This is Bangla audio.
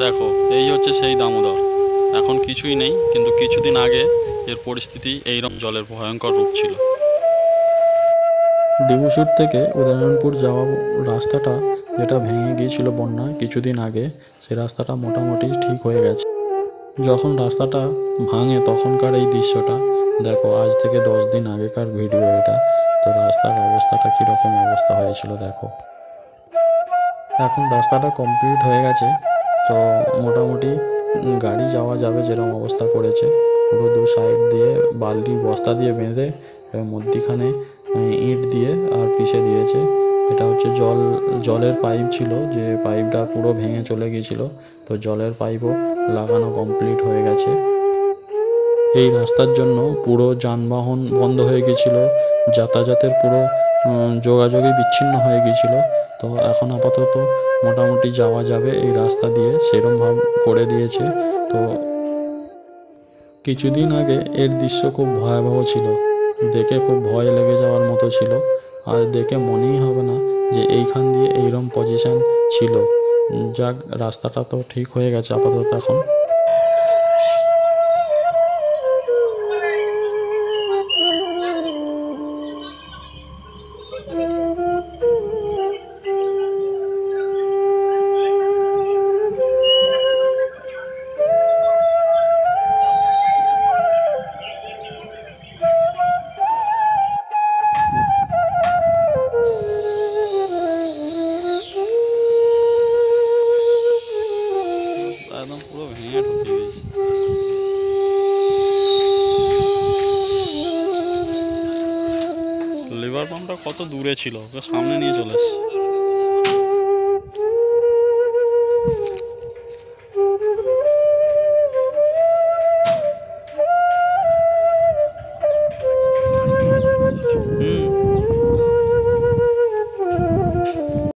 দেখো, এই হচ্ছে সেই দামোদর। এখন কিছুই নেই, কিন্তু কিছুদিন আগে এর পরিস্থিতি এইরকম জলের ভয়ঙ্কর রূপ ছিল। ডিবুসুর থেকে উদয়নপুর যাওয়া রাস্তাটা যেটা ভেঙে গিয়েছিল বন্যায় কিছুদিন আগে, সেই রাস্তাটা মোটামুটি ঠিক হয়ে গেছে। যখন রাস্তাটা ভাঙে তখনকার এই দৃশ্যটা দেখো, আজ থেকে 10 দিন আগেকার ভিডিও এটা। তো রাস্তার অবস্থাটা কীরকম অবস্থা হয়েছিল দেখো। এখন রাস্তাটা কমপ্লিট হয়ে গেছে, তো মোটামুটি গাড়ি যাওয়া যাবে যেরকম অবস্থা করেছে। পুরো দু সাইড দিয়ে বালতি বস্তা দিয়ে বেঁধে মধ্যিখানে ইট দিয়ে আর পিষে দিয়েছে। এটা হচ্ছে জলের পাইপ ছিল, যে পাইপটা পুরো ভেঙে চলে গিয়েছিল। তো জলের পাইপও লাগানো কমপ্লিট হয়ে গেছে। এই রাস্তার জন্য পুরো যানবাহন বন্ধ হয়ে গিয়েছিল, যাতায়াতের পুরো যোগাযোগই বিচ্ছিন্ন হয়ে গিয়েছিল। তো এখন আপাতত মোটামুটি যাওয়া যাবে এই রাস্তা দিয়ে, সেরকমভাবে করে দিয়েছে। তো কিছুদিন আগে এর দৃশ্য খুব ভয়াবহ ছিল, দেখে খুব ভয় লেগে যাওয়ার মতো ছিল। আর দেখে মনেই হবে না যে এইখান দিয়ে এইরকম পজিশান ছিল। যাক, রাস্তাটা তো ঠিক হয়ে গেছে আপাতত এখন। একদম পুরো ভেঙে ঢুকে গেছে। লিভার পাম্পটা কত দূরে ছিল, ওকে সামনে নিয়ে চলে এসছে।